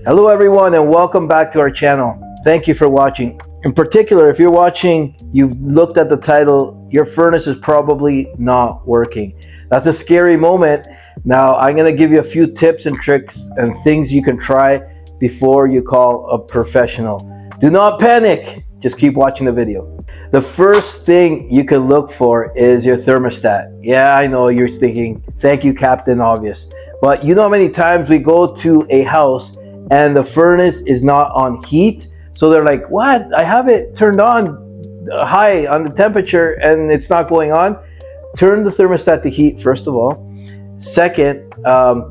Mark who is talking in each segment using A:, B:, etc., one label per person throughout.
A: Hello everyone and welcome back to our channel. Thank you for watching. In particular, if you're watching, you've looked at the title, your furnace is probably not working. That's a scary moment. Now I'm going to give you a few tips and tricks and things you can try before you call a professional. Do not panic, just keep watching the video. The first thing you can look for is your thermostat. Yeah, I know you're thinking, thank you Captain Obvious. But you know how many times we go to a house and the furnace is not on heat, so they're like, what, I have it turned on high on the temperature and it's not going on. Turn the thermostat to heat first of all. Second,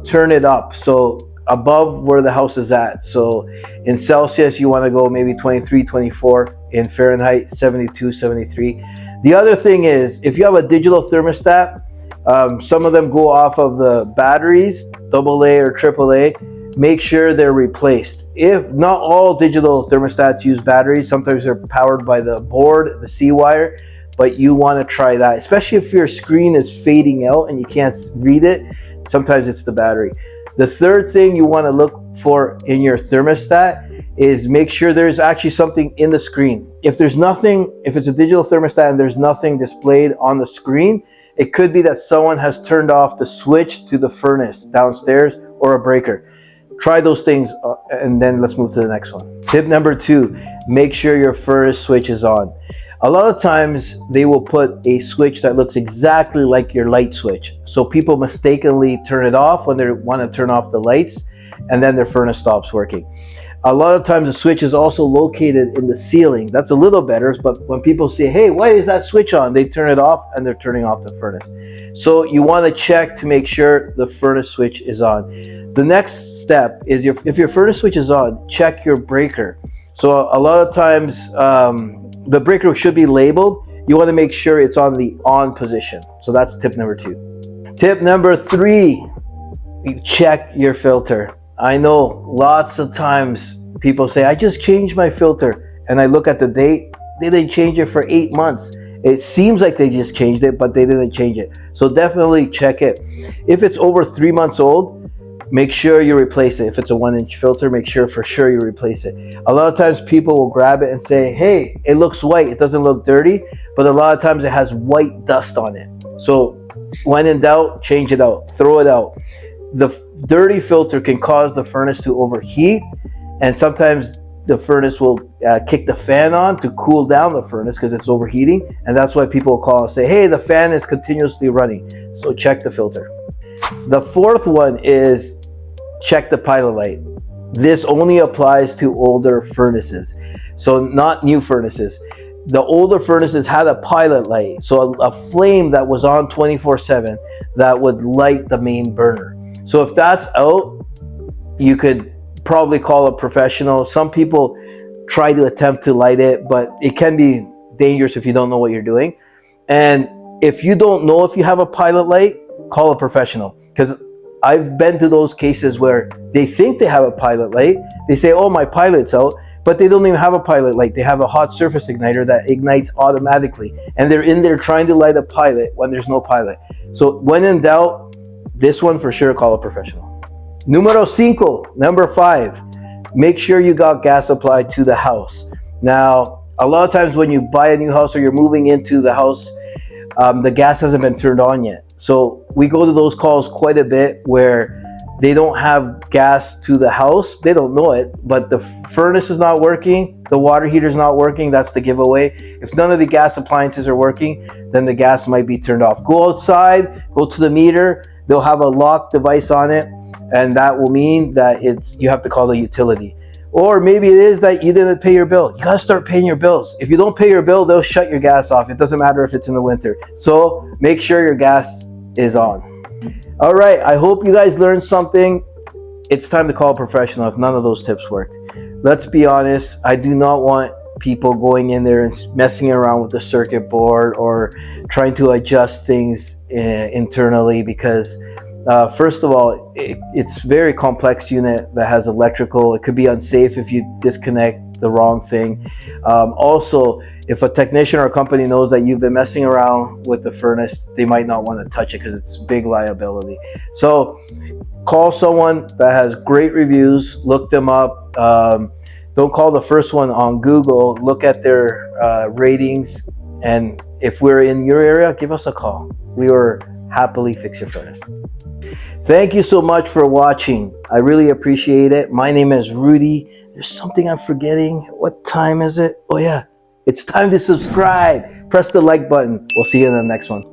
A: turn it up so above where the house is at. So in Celsius you want to go maybe 23, 24, in Fahrenheit 72, 73. The other thing is, if you have a digital thermostat, some of them go off of the batteries, AA or AAA. Make sure they're replaced. If not all digital thermostats use batteries, sometimes they're powered by the board, the C wire, but you want to try that, especially if your screen is fading out and you can't read it. Sometimes it's the battery. The third thing you want to look for in your thermostat is make sure there's actually something in the screen. If there's nothing, if it's a digital thermostat and there's nothing displayed on the screen, it could be that someone has turned off the switch to the furnace downstairs or a breaker. Try those things and then let's move to the next one. Tip number 2, make sure your furnace switch is on. A lot of times they will put a switch that looks exactly like your light switch. So people mistakenly turn it off when they want to turn off the lights and then their furnace stops working. A lot of times the switch is also located in the ceiling. That's a little better, but when people say, hey, why is that switch on? They turn it off and they're turning off the furnace. So you want to check to make sure the furnace switch is on. The next step is if your furnace switch is on, check your breaker. So a lot of times the breaker should be labeled. You want to make sure it's on the on position. So that's tip number 2. Tip number 3, check your filter. I know lots of times people say, I just changed my filter, and I look at the date, they didn't change it for 8 months. It seems like they just changed it, but they didn't change it. So definitely check it. If it's over 3 months old, make sure you replace it. If it's a 1-inch filter, make sure for sure you replace it. A lot of times people will grab it and say, hey, it looks white, it doesn't look dirty, but a lot of times it has white dust on it. So when in doubt, change it out, throw it out. The dirty filter can cause the furnace to overheat, and sometimes the furnace will kick the fan on to cool down the furnace because it's overheating, and that's why people will call and say, hey, the fan is continuously running. So check the filter. The fourth one is check the pilot light. This only applies to older furnaces, so not new furnaces. The older furnaces had a pilot light, so a flame that was on 24/7 that would light the main burner. So if that's out, you could probably call a professional. Some people try to attempt to light it, but it can be dangerous if you don't know what you're doing. And if you don't know if you have a pilot light, call a professional, because I've been to those cases where they think they have a pilot light. They say, oh, my pilot's out, but they don't even have a pilot light. They have a hot surface igniter that ignites automatically, and they're in there trying to light a pilot when there's no pilot. So when in doubt, this one for sure, call a professional. Numero 5, number 5, make sure you got gas applied to the house. Now, a lot of times when you buy a new house or you're moving into the house, the gas hasn't been turned on yet. So we go to those calls quite a bit where they don't have gas to the house. They don't know it, but the furnace is not working, the water heater is not working. That's the giveaway. If none of the gas appliances are working, then the gas might be turned off. Go outside, go to the meter. They'll have a lock device on it, and that will mean that you have to call the utility. Or maybe it is that you didn't pay your bill. You got to start paying your bills. If you don't pay your bill, they'll shut your gas off. It doesn't matter if it's in the winter. So make sure your gas is on. All right, I hope you guys learned something. It's time to call a professional if none of those tips worked. Let's be honest, I do not want people going in there and messing around with the circuit board or trying to adjust things internally, because first of all, it's a very complex unit that has electrical. It could be unsafe if you disconnect the wrong thing. Also, if a technician or a company knows that you've been messing around with the furnace, they might not want to touch it because it's big liability. So call someone that has great reviews, look them up. Don't call the first one on Google. Look at their ratings, and if we're in your area, give us a call. We will happily fix your furnace. Thank you so much for watching. I really appreciate it. My name is Rudy. There's something I'm forgetting. What time is it? Oh yeah, it's time to subscribe. Press the like button. We'll see you in the next one.